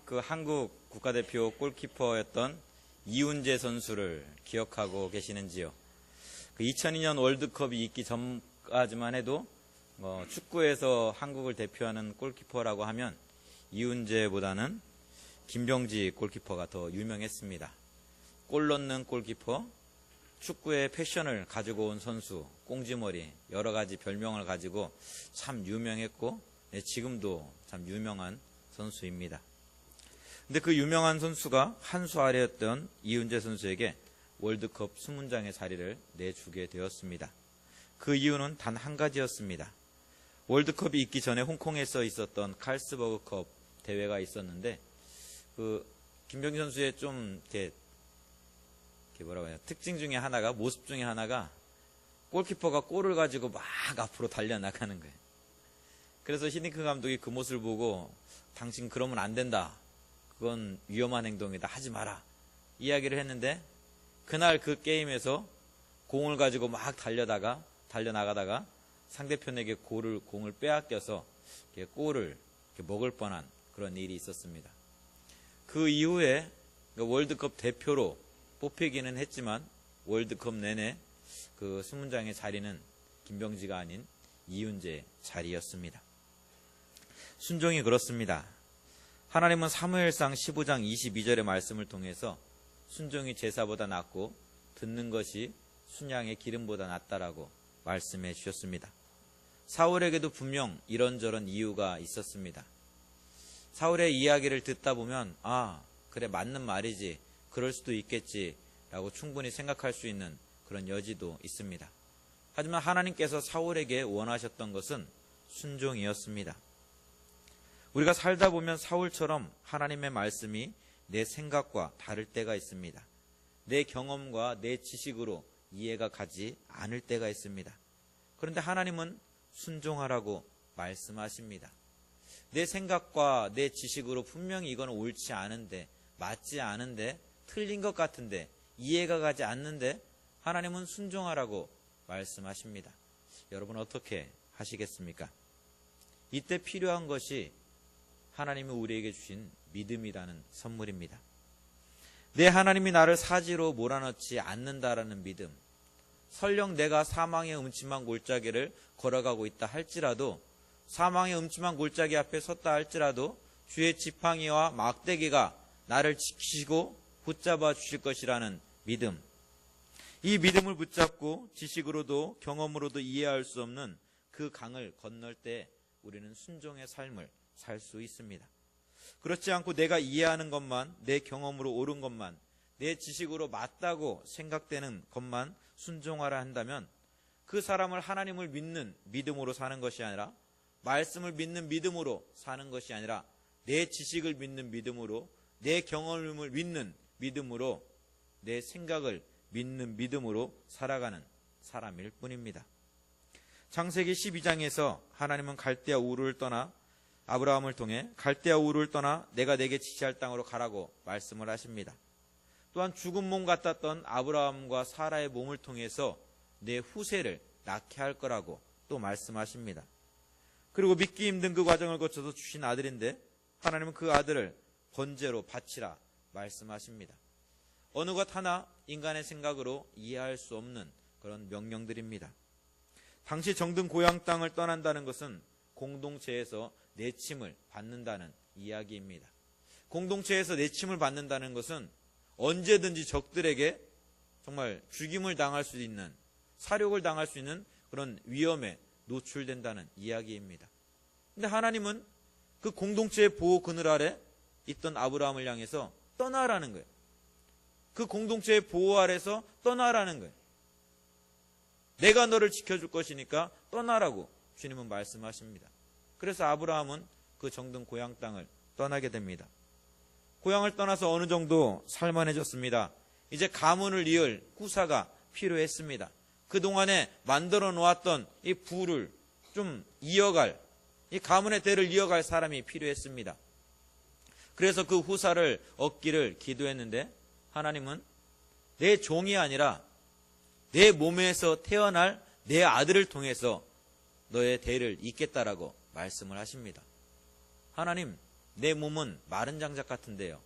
그 한국 국가대표 골키퍼였던 이훈재 선수를 기억하고 계시는지요? 그 2002년 월드컵이 있기 전까지만 해도 축구에서 한국을 대표하는 골키퍼라고 하면 이훈재보다는 김병지 골키퍼가 더 유명했습니다. 골 넣는 골키퍼, 축구의 패션을 가지고 온 선수, 꽁지머리, 여러 가지 별명을 가지고 참 유명했고 지금도 참 유명한 선수입니다. 근데 그 유명한 선수가 한 수 아래였던 이훈재 선수에게 월드컵 수문장의 자리를 내주게 되었습니다. 그 이유는 단 한 가지였습니다. 월드컵이 있기 전에 홍콩에서 있었던 칼스버그컵 대회가 있었는데 그 김병지 선수의 좀 이렇게 뭐라고 해야 특징 중에 하나가, 모습 중에 하나가 골키퍼가 골을 가지고 막 앞으로 달려나가는 거예요. 그래서 히딩크 감독이 그 모습을 보고 당신 그러면 안 된다. 그건 위험한 행동이다. 하지 마라. 이야기를 했는데 그날 그 게임에서 공을 가지고 막 달려나가다가 상대편에게 공을 빼앗겨서 골을 먹을 뻔한 그런 일이 있었습니다. 그 이후에 월드컵 대표로 뽑히기는 했지만 월드컵 내내 그 수문장의 자리는 김병지가 아닌 이훈재의 자리였습니다. 순종이 그렇습니다. 하나님은 사무엘상 15장 22절의 말씀을 통해서 순종이 제사보다 낫고 듣는 것이 순양의 기름보다 낫다라고 말씀해 주셨습니다. 사울에게도 분명 이런저런 이유가 있었습니다. 사울의 이야기를 듣다 보면 그래 맞는 말이지, 그럴 수도 있겠지 라고 충분히 생각할 수 있는 그런 여지도 있습니다. 하지만 하나님께서 사울에게 원하셨던 것은 순종이었습니다. 우리가 살다 보면 사울처럼 하나님의 말씀이 내 생각과 다를 때가 있습니다. 내 경험과 내 지식으로 이해가 가지 않을 때가 있습니다. 그런데 하나님은 순종하라고 말씀하십니다. 내 생각과 내 지식으로 분명히 이건 옳지 않은데, 맞지 않은데, 틀린 것 같은데, 이해가 가지 않는데 하나님은 순종하라고 말씀하십니다. 여러분 어떻게 하시겠습니까? 이때 필요한 것이 하나님이 우리에게 주신 믿음이라는 선물입니다. 내 하나님이 나를 사지로 몰아넣지 않는다라는 믿음. 설령 내가 사망의 음침한 골짜기를 걸어가고 있다 할지라도, 사망의 음침한 골짜기 앞에 섰다 할지라도 주의 지팡이와 막대기가 나를 지키시고 붙잡아 주실 것이라는 믿음. 이 믿음을 붙잡고 지식으로도 경험으로도 이해할 수 없는 그 강을 건널 때 우리는 순종의 삶을 살 수 있습니다. 그렇지 않고 내가 이해하는 것만, 내 경험으로 옳은 것만, 내 지식으로 맞다고 생각되는 것만 순종하라 한다면 그 사람을 하나님을 믿는 믿음으로 사는 것이 아니라, 말씀을 믿는 믿음으로 사는 것이 아니라, 내 지식을 믿는 믿음으로, 내 경험을 믿는 믿음으로, 내 생각을 믿는 믿음으로 살아가는 사람일 뿐입니다. 창세기 12장에서 하나님은 갈대아 우르를 떠나 아브라함을 통해 갈대아 우르를 떠나 내가 내게 지시할 땅으로 가라고 말씀을 하십니다. 또한 죽은 몸 같았던 아브라함과 사라의 몸을 통해서 내 후세를 낳게 할 거라고 또 말씀하십니다. 그리고 믿기 힘든 그 과정을 거쳐서 주신 아들인데 하나님은 그 아들을 번제로 바치라 말씀하십니다. 어느 것 하나 인간의 생각으로 이해할 수 없는 그런 명령들입니다. 당시 정든 고향 땅을 떠난다는 것은 공동체에서 내침을 받는다는 이야기입니다. 공동체에서 내침을 받는다는 것은 언제든지 적들에게 정말 죽임을 당할 수 있는, 사륙을 당할 수 있는 그런 위험에 노출된다는 이야기입니다. 그런데 하나님은 그 공동체의 보호 그늘 아래 있던 아브라함을 향해서 떠나라는 거예요. 그 공동체의 보호 아래서 떠나라는 거예요. 내가 너를 지켜줄 것이니까 떠나라고 주님은 말씀하십니다. 그래서 아브라함은 그 정든 고향 땅을 떠나게 됩니다. 고향을 떠나서 어느 정도 살만해졌습니다. 이제 가문을 이을 후사가 필요했습니다. 그동안에 만들어 놓았던 이 부를 좀 이어갈, 이 가문의 대를 이어갈 사람이 필요했습니다. 그래서 그 후사를 얻기를 기도했는데 하나님은 내 종이 아니라 내 몸에서 태어날 내 아들을 통해서 너의 대를 잇겠다라고 말씀을 하십니다. 하나님, 내 몸은 마른 장작 같은데요.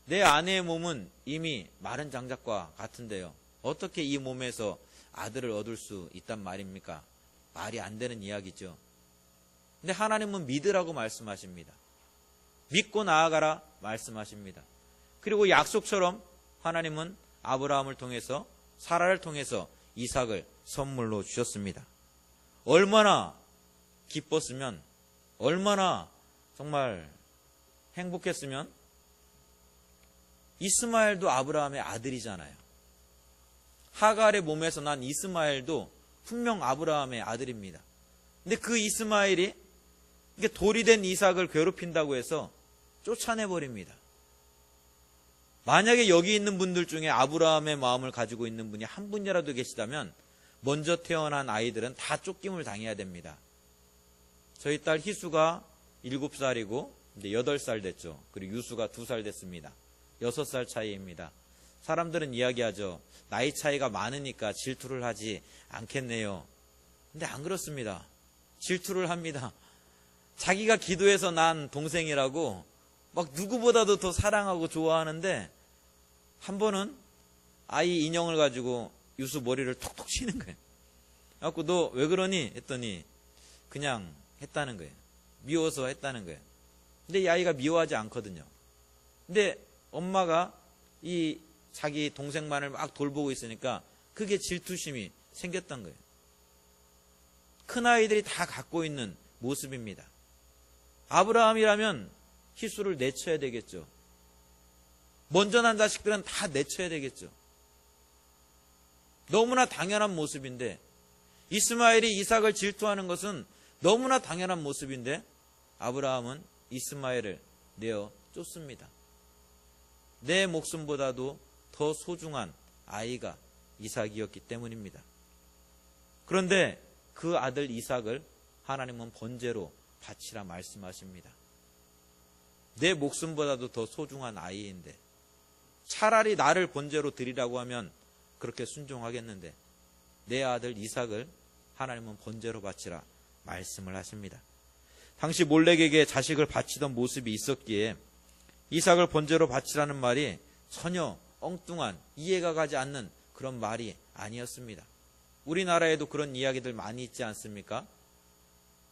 내 아내의 몸은 이미 마른 장작과 같은데요. 어떻게 이 몸에서 아들을 얻을 수 있단 말입니까? 말이 안 되는 이야기죠. 근데 하나님은 믿으라고 말씀하십니다. 믿고 나아가라 말씀하십니다. 그리고 약속처럼 하나님은 아브라함을 통해서, 사라를 통해서 이삭을 선물로 주셨습니다. 얼마나 기뻤으면, 얼마나 정말 행복했으면, 이스마엘도 아브라함의 아들이잖아요. 하갈의 몸에서 난 이스마엘도 분명 아브라함의 아들입니다. 근데 그 이스마엘이 이게 돌이 된 이삭을 괴롭힌다고 해서 쫓아내버립니다. 만약에 여기 있는 분들 중에 아브라함의 마음을 가지고 있는 분이 한 분이라도 계시다면 먼저 태어난 아이들은 다 쫓김을 당해야 됩니다. 저희 딸 희수가 7살이고 이제 8살 됐죠. 그리고 유수가 2살 됐습니다. 6살 차이입니다. 사람들은 이야기하죠. 나이 차이가 많으니까 질투를 하지 않겠네요. 근데 안 그렇습니다. 질투를 합니다. 자기가 기도해서 난 동생이라고 막 누구보다도 더 사랑하고 좋아하는데 한 번은 아이 인형을 가지고 유수 머리를 톡톡 치는 거예요. 그래갖고 너 왜 그러니? 했더니 그냥 했다는 거예요. 미워서 했다는 거예요. 근데 이 아이가 미워하지 않거든요. 근데 엄마가 이 자기 동생만을 막 돌보고 있으니까 그게 질투심이 생겼던 거예요. 큰아이들이 다 갖고 있는 모습입니다. 아브라함이라면 희수를 내쳐야 되겠죠. 먼저 난 자식들은 다 내쳐야 되겠죠. 너무나 당연한 모습인데, 이스마엘이 이삭을 질투하는 것은 너무나 당연한 모습인데 아브라함은 이스마엘을 내어 쫓습니다. 내 목숨보다도 더 소중한 아이가 이삭이었기 때문입니다. 그런데 그 아들 이삭을 하나님은 번제로 바치라 말씀하십니다. 내 목숨보다도 더 소중한 아이인데 차라리 나를 번제로 드리라고 하면 그렇게 순종하겠는데 내 아들 이삭을 하나님은 번제로 바치라 말씀을 하십니다. 당시 몰렉에게 자식을 바치던 모습이 있었기에 이삭을 번제로 바치라는 말이 전혀 엉뚱한, 이해가 가지 않는 그런 말이 아니었습니다. 우리나라에도 그런 이야기들 많이 있지 않습니까?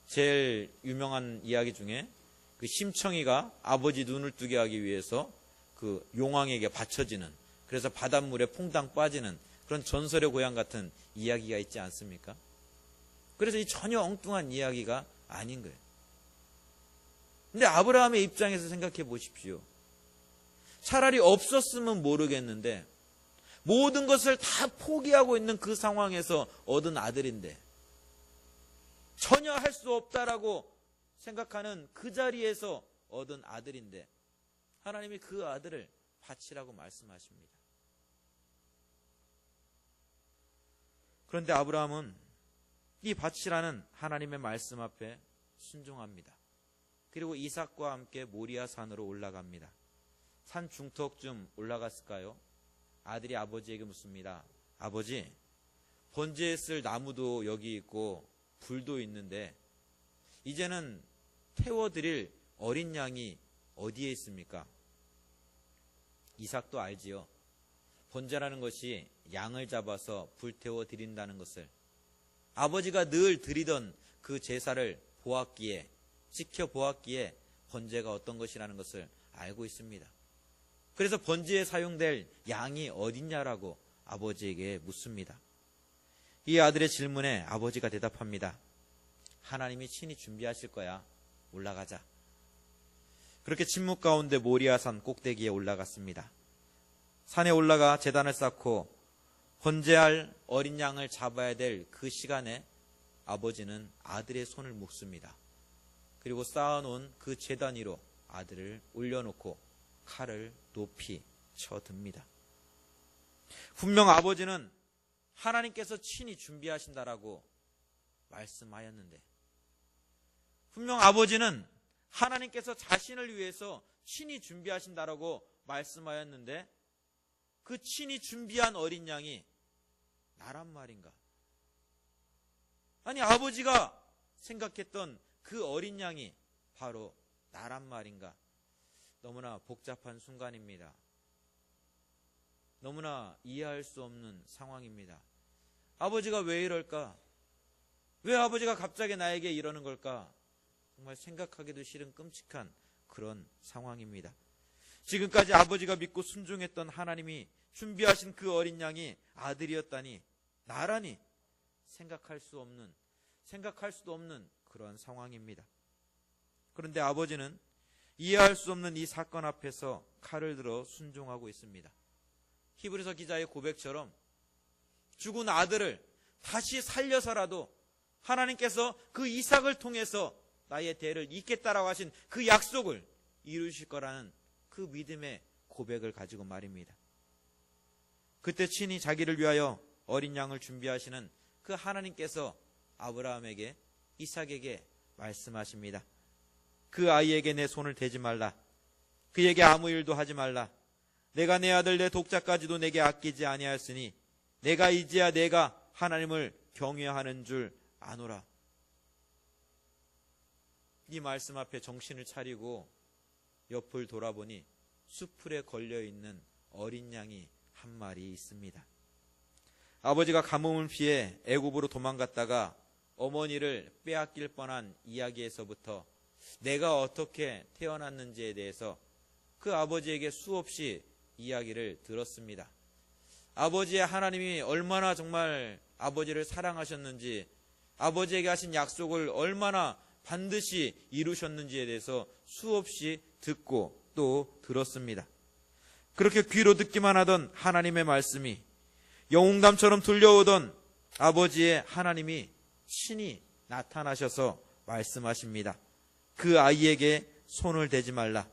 제일 유명한 이야기 중에 그 심청이가 아버지 눈을 뜨게 하기 위해서 그 용왕에게 바쳐지는, 그래서 바닷물에 퐁당 빠지는 그런 전설의 고향 같은 이야기가 있지 않습니까? 그래서 이 전혀 엉뚱한 이야기가 아닌 거예요. 근데 아브라함의 입장에서 생각해 보십시오. 차라리 없었으면 모르겠는데 모든 것을 다 포기하고 있는 그 상황에서 얻은 아들인데, 전혀 할 수 없다라고 생각하는 그 자리에서 얻은 아들인데 하나님이 그 아들을 바치라고 말씀하십니다. 그런데 아브라함은 이 바치라는 하나님의 말씀 앞에 순종합니다. 그리고 이삭과 함께 모리아 산으로 올라갑니다. 산 중턱쯤 올라갔을까요? 아들이 아버지에게 묻습니다. 아버지, 번제에 쓸 나무도 여기 있고 불도 있는데 이제는 태워드릴 어린 양이 어디에 있습니까? 이삭도 알지요. 번제라는 것이 양을 잡아서 불태워 드린다는 것을, 아버지가 늘 드리던 그 제사를 보았기에, 지켜보았기에 번제가 어떤 것이라는 것을 알고 있습니다. 그래서 번제에 사용될 양이 어딨냐라고 아버지에게 묻습니다. 이 아들의 질문에 아버지가 대답합니다. 하나님이 친히 준비하실 거야. 올라가자. 그렇게 침묵 가운데 모리아산 꼭대기에 올라갔습니다. 산에 올라가 제단을 쌓고 번제할 어린 양을 잡아야 될 그 시간에 아버지는 아들의 손을 묶습니다. 그리고 쌓아놓은 그 제단 위로 아들을 올려놓고 칼을 높이 쳐듭니다. 분명 아버지는 하나님께서 친히 준비하신다라고 말씀하였는데, 분명 아버지는 하나님께서 자신을 위해서 친히 준비하신다라고 말씀하였는데 그 친히 준비한 어린 양이 나란 말인가? 아니, 아버지가 생각했던 그 어린 양이 바로 나란 말인가? 너무나 복잡한 순간입니다. 너무나 이해할 수 없는 상황입니다. 아버지가 왜 이럴까? 왜 아버지가 갑자기 나에게 이러는 걸까? 정말 생각하기도 싫은 끔찍한 그런 상황입니다. 지금까지 아버지가 믿고 순종했던 하나님이 준비하신 그 어린 양이 아들이었다니, 나라니 생각할 수도 없는 그런 상황입니다. 그런데 아버지는 이해할 수 없는 이 사건 앞에서 칼을 들어 순종하고 있습니다. 히브리서 기자의 고백처럼 죽은 아들을 다시 살려서라도 하나님께서 그 이삭을 통해서 나의 대를 잇겠다라고 하신 그 약속을 이루실 거라는 그 믿음의 고백을 가지고 말입니다. 그때 친히 자기를 위하여 어린 양을 준비하시는 그 하나님께서 아브라함에게, 이삭에게 말씀하십니다. 그 아이에게 내 손을 대지 말라. 그에게 아무 일도 하지 말라. 내가 내 아들 내 독자까지도 내게 아끼지 아니하였으니 내가 이제야 내가 하나님을 경외하는 줄 아노라. 이 말씀 앞에 정신을 차리고 옆을 돌아보니 수풀에 걸려있는 어린 양이 한 마리 있습니다. 아버지가 가뭄을 피해 애굽으로 도망갔다가 어머니를 빼앗길 뻔한 이야기에서부터 내가 어떻게 태어났는지에 대해서 그 아버지에게 수없이 이야기를 들었습니다. 아버지의 하나님이 얼마나 정말 아버지를 사랑하셨는지, 아버지에게 하신 약속을 얼마나 반드시 이루셨는지에 대해서 수없이 듣고 또 들었습니다. 그렇게 귀로 듣기만 하던 하나님의 말씀이 영웅담처럼 들려오던 아버지의 하나님이 친히 나타나셔서 말씀하십니다. 그 아이에게 손을 대지 말라.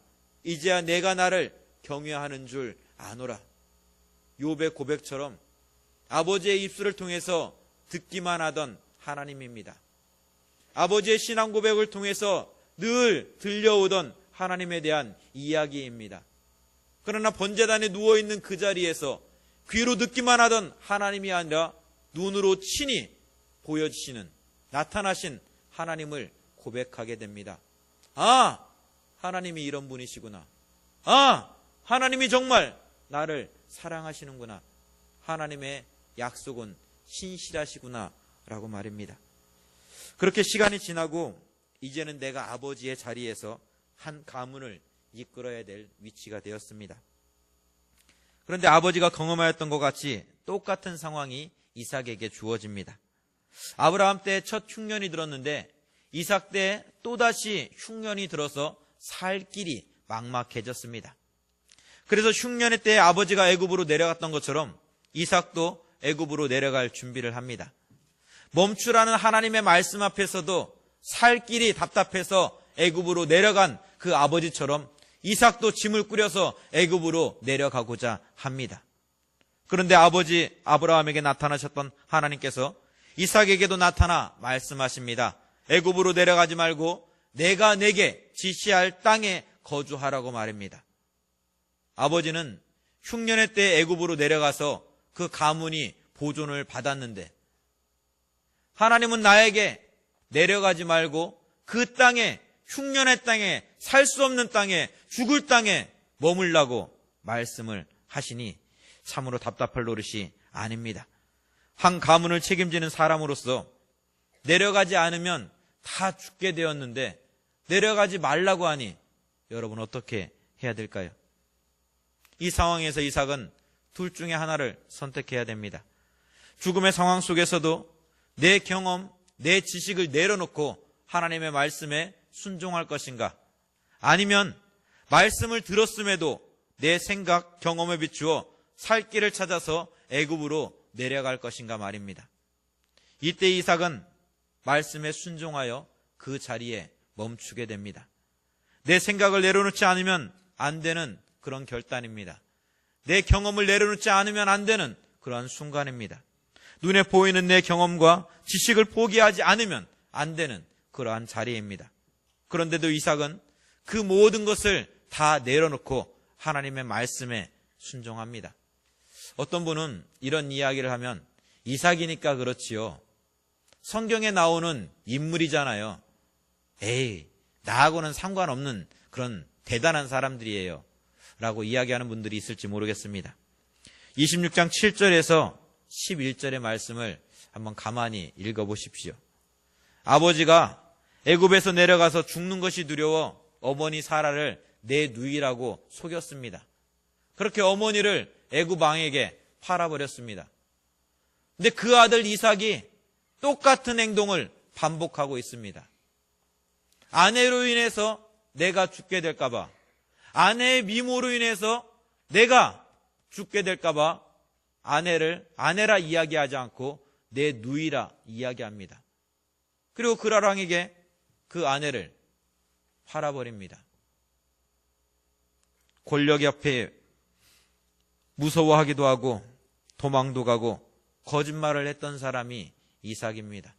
이제야 내가 나를 경외하는 줄 아노라. 욥의 고백처럼 아버지의 입술을 통해서 듣기만 하던 하나님입니다. 아버지의 신앙 고백을 통해서 늘 들려오던 하나님에 대한 이야기입니다. 그러나 번제단에 누워있는 그 자리에서 귀로 듣기만 하던 하나님이 아니라 눈으로 친히 보여주시는, 나타나신 하나님을 고백하게 됩니다. 아, 하나님이 이런 분이시구나. 아, 하나님이 정말 나를 사랑하시는구나. 하나님의 약속은 신실하시구나 라고 말입니다. 그렇게 시간이 지나고 이제는 내가 아버지의 자리에서 한 가문을 이끌어야 될 위치가 되었습니다. 그런데 아버지가 경험하였던 것 같이 똑같은 상황이 이삭에게 주어집니다. 아브라함 때 첫 흉년이 들었는데 이삭 때 또다시 흉년이 들어서 살 길이 막막해졌습니다. 그래서 흉년의 때에 아버지가 애굽으로 내려갔던 것처럼 이삭도 애굽으로 내려갈 준비를 합니다. 멈추라는 하나님의 말씀 앞에서도 살 길이 답답해서 애굽으로 내려간 그 아버지처럼 이삭도 짐을 꾸려서 애굽으로 내려가고자 합니다. 그런데 아버지 아브라함에게 나타나셨던 하나님께서 이삭에게도 나타나 말씀하십니다. 애굽으로 내려가지 말고 내가 내게 지시할 땅에 거주하라고 말입니다. 아버지는 흉년의 때 애굽으로 내려가서 그 가문이 보존을 받았는데 하나님은 나에게 내려가지 말고 그 땅에, 흉년의 땅에, 살 수 없는 땅에, 죽을 땅에 머물라고 말씀을 하시니 참으로 답답할 노릇이 아닙니다. 한 가문을 책임지는 사람으로서 내려가지 않으면 다 죽게 되었는데 내려가지 말라고 하니 여러분 어떻게 해야 될까요? 이 상황에서 이삭은 둘 중에 하나를 선택해야 됩니다. 죽음의 상황 속에서도 내 경험, 내 지식을 내려놓고 하나님의 말씀에 순종할 것인가? 아니면 말씀을 들었음에도 내 생각, 경험에 비추어 살 길을 찾아서 애굽으로 내려갈 것인가 말입니다. 이때 이삭은 말씀에 순종하여 그 자리에 멈추게 됩니다. 내 생각을 내려놓지 않으면 안 되는 그런 결단입니다. 내 경험을 내려놓지 않으면 안 되는 그런 순간입니다. 눈에 보이는 내 경험과 지식을 포기하지 않으면 안 되는 그러한 자리입니다. 그런데도 이삭은 그 모든 것을 다 내려놓고 하나님의 말씀에 순종합니다. 어떤 분은 이런 이야기를 하면 이삭이니까 그렇지요. 성경에 나오는 인물이잖아요. 에이, 나하고는 상관없는 그런 대단한 사람들이에요 라고 이야기하는 분들이 있을지 모르겠습니다. 26장 7절에서 11절의 말씀을 한번 가만히 읽어보십시오. 아버지가 애굽에서 내려가서 죽는 것이 두려워 어머니 사라를 내 누이라고 속였습니다. 그렇게 어머니를 애굽 왕에게 팔아버렸습니다. 근데 그 아들 이삭이 똑같은 행동을 반복하고 있습니다. 아내로 인해서 내가 죽게 될까봐, 아내의 미모로 인해서 내가 죽게 될까봐 아내라 이야기하지 않고 내 누이라 이야기합니다. 그리고 그랄 왕에게 그 아내를 팔아버립니다. 권력 옆에 무서워하기도 하고 도망도 가고 거짓말을 했던 사람이 이삭입니다.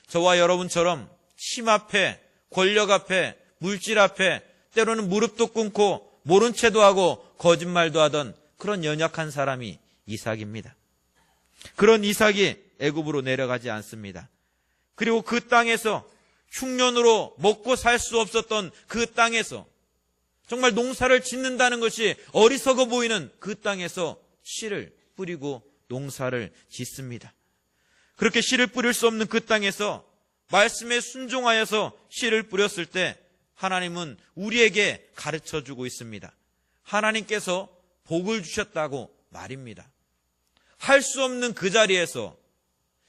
저와 여러분처럼 힘 앞에, 권력 앞에, 물질 앞에 때로는 무릎도 꿇고 모른 채도 하고 거짓말도 하던 그런 연약한 사람이 이삭입니다. 그런 이삭이 애굽으로 내려가지 않습니다. 그리고 그 땅에서 흉년으로 먹고 살 수 없었던 그 땅에서 정말 농사를 짓는다는 것이 어리석어 보이는 그 땅에서 씨를 뿌리고 농사를 짓습니다. 그렇게 씨를 뿌릴 수 없는 그 땅에서 말씀에 순종하여서 씨를 뿌렸을 때 하나님은 우리에게 가르쳐주고 있습니다. 하나님께서 복을 주셨다고 말입니다. 할 수 없는 그 자리에서,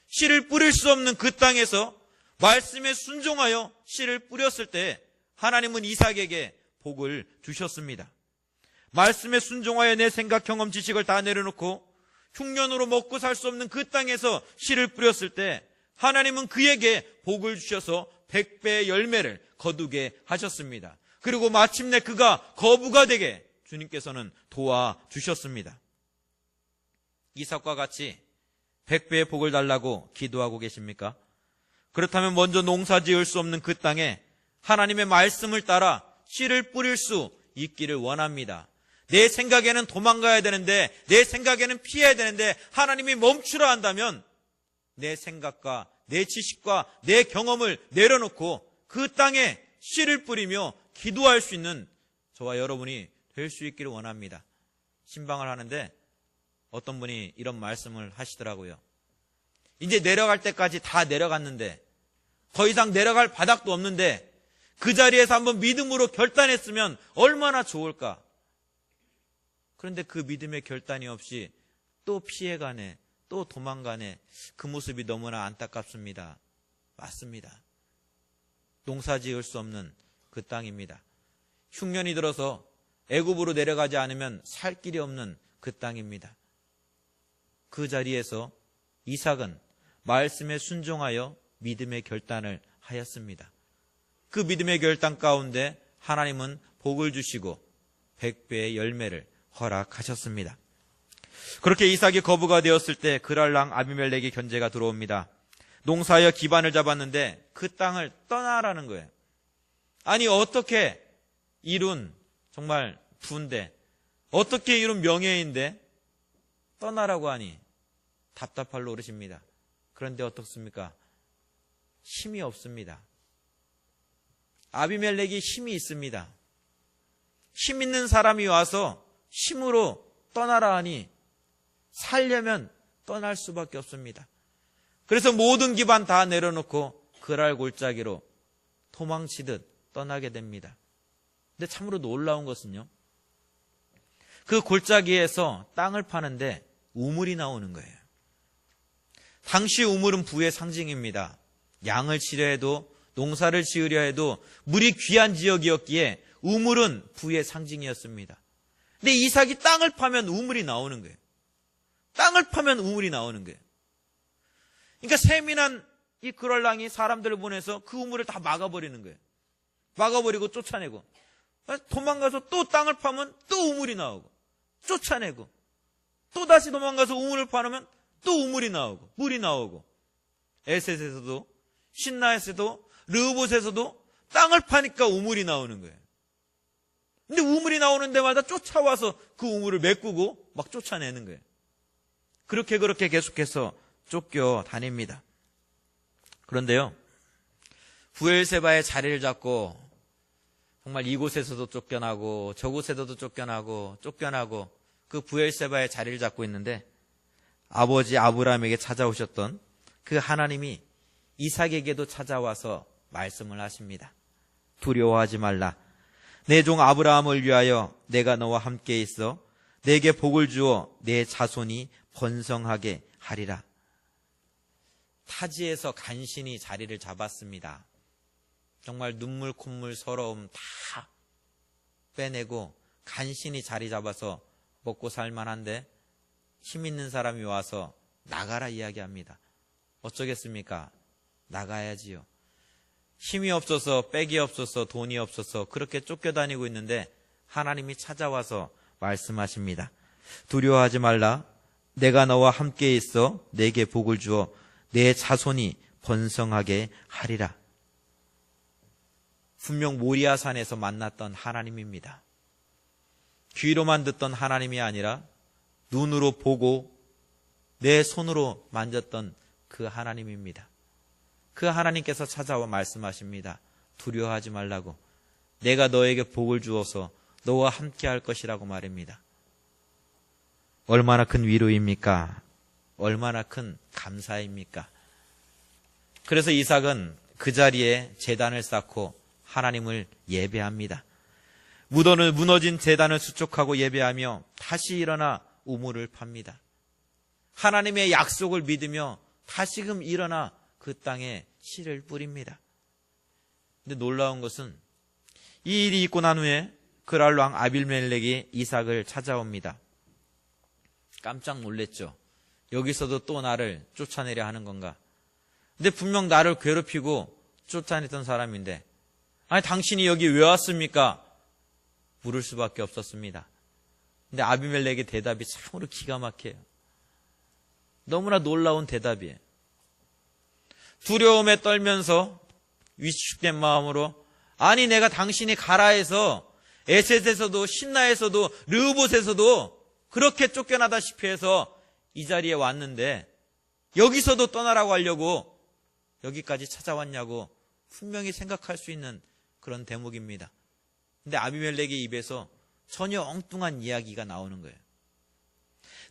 씨를 뿌릴 수 없는 그 땅에서 말씀에 순종하여 씨를 뿌렸을 때 하나님은 이삭에게 복을 주셨습니다. 말씀에 순종하여 내 생각, 경험, 지식을 다 내려놓고 흉년으로 먹고 살 수 없는 그 땅에서 씨를 뿌렸을 때 하나님은 그에게 복을 주셔서 100배의 열매를 거두게 하셨습니다. 그리고 마침내 그가 거부가 되게 주님께서는 도와주셨습니다. 이삭과 같이 100배의 복을 달라고 기도하고 계십니까? 그렇다면 먼저 농사 지을 수 없는 그 땅에 하나님의 말씀을 따라 씨를 뿌릴 수 있기를 원합니다. 내 생각에는 도망가야 되는데, 내 생각에는 피해야 되는데 하나님이 멈추라 한다면 내 생각과 내 지식과 내 경험을 내려놓고 그 땅에 씨를 뿌리며 기도할 수 있는 저와 여러분이 될 수 있기를 원합니다. 신방을 하는데 어떤 분이 이런 말씀을 하시더라고요. 이제 내려갈 때까지 다 내려갔는데 더 이상 내려갈 바닥도 없는데 그 자리에서 한번 믿음으로 결단했으면 얼마나 좋을까. 그런데 그 믿음의 결단이 없이 또 피해가네, 또 도망가네. 그 모습이 너무나 안타깝습니다. 맞습니다. 농사 지을 수 없는 그 땅입니다. 흉년이 들어서 애굽으로 내려가지 않으면 살 길이 없는 그 땅입니다. 그 자리에서 이삭은 말씀에 순종하여 믿음의 결단을 하였습니다. 그 믿음의 결단 가운데 하나님은 복을 주시고 100배의 열매를 허락하셨습니다. 그렇게 이삭이 거부가 되었을 때 그랄 왕 아비멜렉의 견제가 들어옵니다. 농사하여 기반을 잡았는데 그 땅을 떠나라는 거예요. 아니 어떻게 이룬 정말 부인데, 어떻게 이룬 명예인데 떠나라고 하니 답답할 노릇입니다. 그런데 어떻습니까? 힘이 없습니다. 아비멜렉이 힘이 있습니다. 힘 있는 사람이 와서 힘으로 떠나라 하니 살려면 떠날 수밖에 없습니다. 그래서 모든 기반 다 내려놓고 그랄 골짜기로 도망치듯 떠나게 됩니다. 근데 참으로 놀라운 것은요, 그 골짜기에서 땅을 파는데 우물이 나오는 거예요. 당시 우물은 부의 상징입니다. 양을 치려 해도 농사를 지으려 해도 물이 귀한 지역이었기에 우물은 부의 상징이었습니다. 근데 이삭이 땅을 파면 우물이 나오는 거예요. 땅을 파면 우물이 나오는 거예요. 그러니까 세민한 이 그랄랑이 사람들을 보내서 그 우물을 다 막아버리는 거예요. 막아버리고 쫓아내고, 도망가서 또 땅을 파면 또 우물이 나오고, 쫓아내고, 또 다시 도망가서 우물을 파놓으면 또 우물이 나오고, 물이 나오고, 에셋에서도, 신라에서도, 르호봇에서도 땅을 파니까 우물이 나오는 거예요. 근데 우물이 나오는 데마다 쫓아와서 그 우물을 메꾸고 막 쫓아내는 거예요. 그렇게 계속해서 쫓겨다닙니다. 그런데요, 부엘세바의 자리를 잡고 정말 이곳에서도 쫓겨나고 저곳에서도 쫓겨나고 그 브엘세바의 자리를 잡고 있는데 아버지 아브라함에게 찾아오셨던 그 하나님이 이삭에게도 찾아와서 말씀을 하십니다. 두려워하지 말라. 내 종 아브라함을 위하여 내가 너와 함께 있어 내게 복을 주어 내 자손이 번성하게 하리라. 타지에서 간신히 자리를 잡았습니다. 정말 눈물 콧물 서러움 다 빼내고 간신히 자리 잡아서 먹고 살만한데 힘 있는 사람이 와서 나가라 이야기합니다. 어쩌겠습니까? 나가야지요. 힘이 없어서 백이 없어서 돈이 없어서 그렇게 쫓겨다니고 있는데 하나님이 찾아와서 말씀하십니다. 두려워하지 말라. 내가 너와 함께 있어 내게 복을 주어 내 자손이 번성하게 하리라. 분명 모리아산에서 만났던 하나님입니다. 귀로만 듣던 하나님이 아니라 눈으로 보고 내 손으로 만졌던 그 하나님입니다. 그 하나님께서 찾아와 말씀하십니다. 두려워하지 말라고. 내가 너에게 복을 주어서 너와 함께 할 것이라고 말입니다. 얼마나 큰 위로입니까? 얼마나 큰 감사입니까? 그래서 이삭은 그 자리에 제단을 쌓고 하나님을 예배합니다. 무너진 제단을 수축하고 예배하며 다시 일어나 우물을 팝니다. 하나님의 약속을 믿으며 다시금 일어나 그 땅에 씨를 뿌립니다. 근데 놀라운 것은 이 일이 있고 난 후에 그랄 왕 아비멜렉이 이삭을 찾아옵니다. 깜짝 놀랬죠. 여기서도 또 나를 쫓아내려 하는 건가? 근데 분명 나를 괴롭히고 쫓아냈던 사람인데 아니 당신이 여기 왜 왔습니까? 물을 수밖에 없었습니다. 근데 아비멜렉의 대답이 참으로 기가 막혀요. 너무나 놀라운 대답이에요. 두려움에 떨면서 위축된 마음으로 아니 내가 당신이 가라 해서 에셋에서도 신나에서도 르호봇에서도 그렇게 쫓겨나다시피 해서 이 자리에 왔는데 여기서도 떠나라고 하려고 여기까지 찾아왔냐고 분명히 생각할 수 있는 그런 대목입니다. 근데 아비멜렉의 입에서 전혀 엉뚱한 이야기가 나오는 거예요.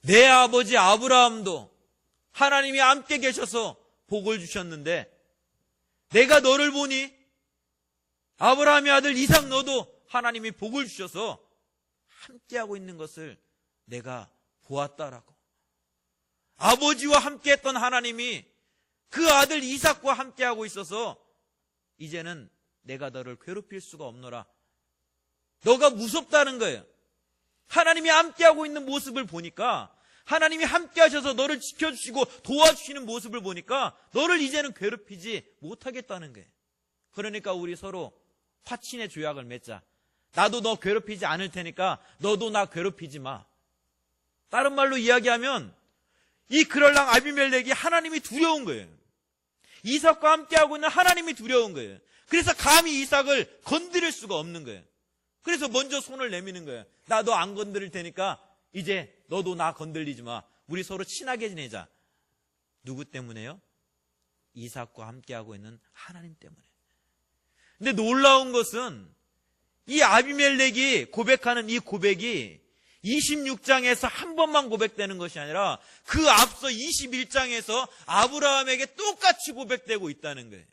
내 아버지 아브라함도 하나님이 함께 계셔서 복을 주셨는데 내가 너를 보니 아브라함의 아들 이삭 너도 하나님이 복을 주셔서 함께하고 있는 것을 내가 보았다라고. 아버지와 함께했던 하나님이 그 아들 이삭과 함께하고 있어서 이제는 내가 너를 괴롭힐 수가 없노라. 너가 무섭다는 거예요. 하나님이 함께하고 있는 모습을 보니까 하나님이 함께하셔서 너를 지켜주시고 도와주시는 모습을 보니까 너를 이제는 괴롭히지 못하겠다는 거예요. 그러니까 우리 서로 화친의 조약을 맺자. 나도 너 괴롭히지 않을 테니까 너도 나 괴롭히지 마. 다른 말로 이야기하면 이 그럴랑 아비멜렉이 하나님이 두려운 거예요. 이삭과 함께하고 있는 하나님이 두려운 거예요. 그래서 감히 이삭을 건드릴 수가 없는 거예요. 그래서 먼저 손을 내미는 거예요. 나 너 안 건드릴 테니까 이제 너도 나 건들리지 마. 우리 서로 친하게 지내자. 누구 때문에요? 이삭과 함께하고 있는 하나님 때문에. 근데 놀라운 것은 이 아비멜렉이 고백하는 이 고백이 26장에서 한 번만 고백되는 것이 아니라 그 앞서 21장에서 아브라함에게 똑같이 고백되고 있다는 거예요.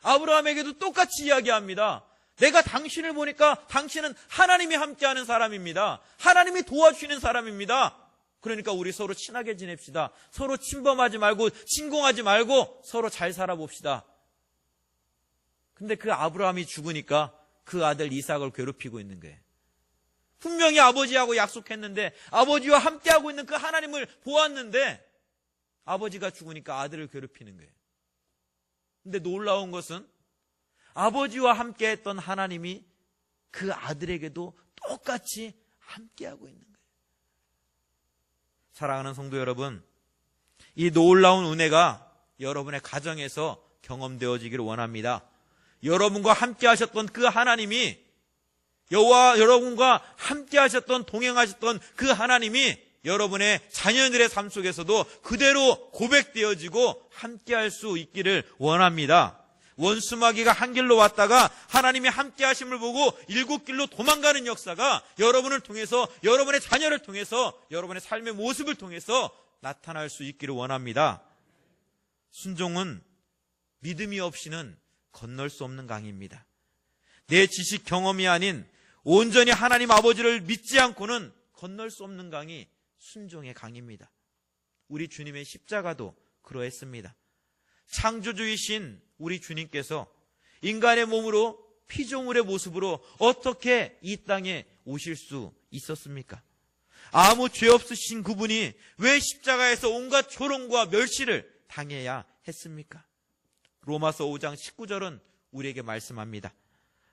아브라함에게도 똑같이 이야기합니다. 내가 당신을 보니까 당신은 하나님이 함께하는 사람입니다. 하나님이 도와주시는 사람입니다. 그러니까 우리 서로 친하게 지냅시다. 서로 침범하지 말고 침공하지 말고 서로 잘 살아봅시다. 근데 그 아브라함이 죽으니까 그 아들 이삭을 괴롭히고 있는 거예요. 분명히 아버지하고 약속했는데 아버지와 함께하고 있는 그 하나님을 보았는데 아버지가 죽으니까 아들을 괴롭히는 거예요. 근데 놀라운 것은 아버지와 함께했던 하나님이 그 아들에게도 똑같이 함께하고 있는 거예요. 사랑하는 성도 여러분, 이 놀라운 은혜가 여러분의 가정에서 경험되어지기를 원합니다. 여러분과 함께 하셨던 그 하나님이 여러분과 함께 하셨던 동행하셨던 그 하나님이 여러분의 자녀들의 삶 속에서도 그대로 고백되어지고 함께 할 수 있기를 원합니다. 원수마귀가 한 길로 왔다가 하나님이 함께 하심을 보고 7길로 도망가는 역사가 여러분을 통해서, 여러분의 자녀를 통해서, 여러분의 삶의 모습을 통해서 나타날 수 있기를 원합니다. 순종은 믿음이 없이는 건널 수 없는 강입니다. 내 지식 경험이 아닌 온전히 하나님 아버지를 믿지 않고는 건널 수 없는 강이 순종의 강입니다. 우리 주님의 십자가도 그러했습니다. 창조주이신 우리 주님께서 인간의 몸으로 피조물의 모습으로 어떻게 이 땅에 오실 수 있었습니까? 아무 죄 없으신 그분이 왜 십자가에서 온갖 조롱과 멸시를 당해야 했습니까? 로마서 5장 19절은 우리에게 말씀합니다.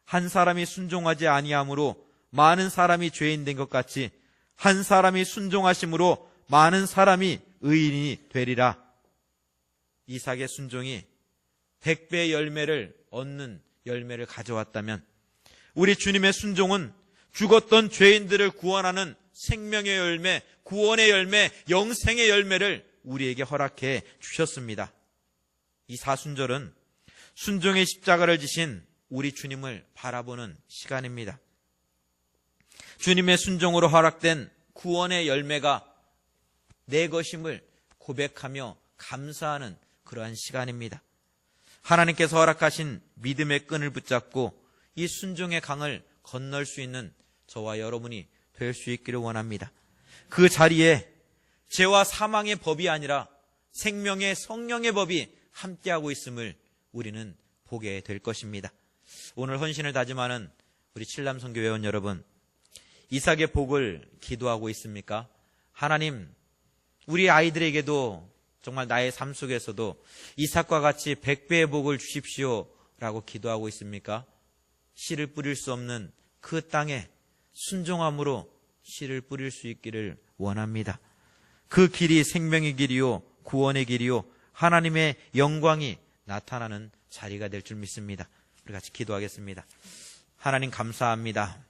한 사람이 순종하지 아니함으로 많은 사람이 죄인 된 것 같이 한 사람이 순종하심으로 많은 사람이 의인이 되리라. 이삭의 순종이 100배의 열매를 얻는 열매를 가져왔다면 우리 주님의 순종은 죽었던 죄인들을 구원하는 생명의 열매, 구원의 열매, 영생의 열매를 우리에게 허락해 주셨습니다. 이 사순절은 순종의 십자가를 지신 우리 주님을 바라보는 시간입니다. 주님의 순종으로 허락된 구원의 열매가 내 것임을 고백하며 감사하는 그러한 시간입니다. 하나님께서 허락하신 믿음의 끈을 붙잡고 이 순종의 강을 건널 수 있는 저와 여러분이 될 수 있기를 원합니다. 그 자리에 죄와 사망의 법이 아니라 생명의 성령의 법이 함께하고 있음을 우리는 보게 될 것입니다. 오늘 헌신을 다짐하는 우리 칠남선교 회원 여러분, 이삭의 복을 기도하고 있습니까? 하나님, 우리 아이들에게도 정말 나의 삶 속에서도 이삭과 같이 100배의 복을 주십시오 라고 기도하고 있습니까? 씨를 뿌릴 수 없는 그 땅에 순종함으로 씨를 뿌릴 수 있기를 원합니다. 그 길이 생명의 길이요, 구원의 길이요, 하나님의 영광이 나타나는 자리가 될 줄 믿습니다. 우리 같이 기도하겠습니다. 하나님 감사합니다.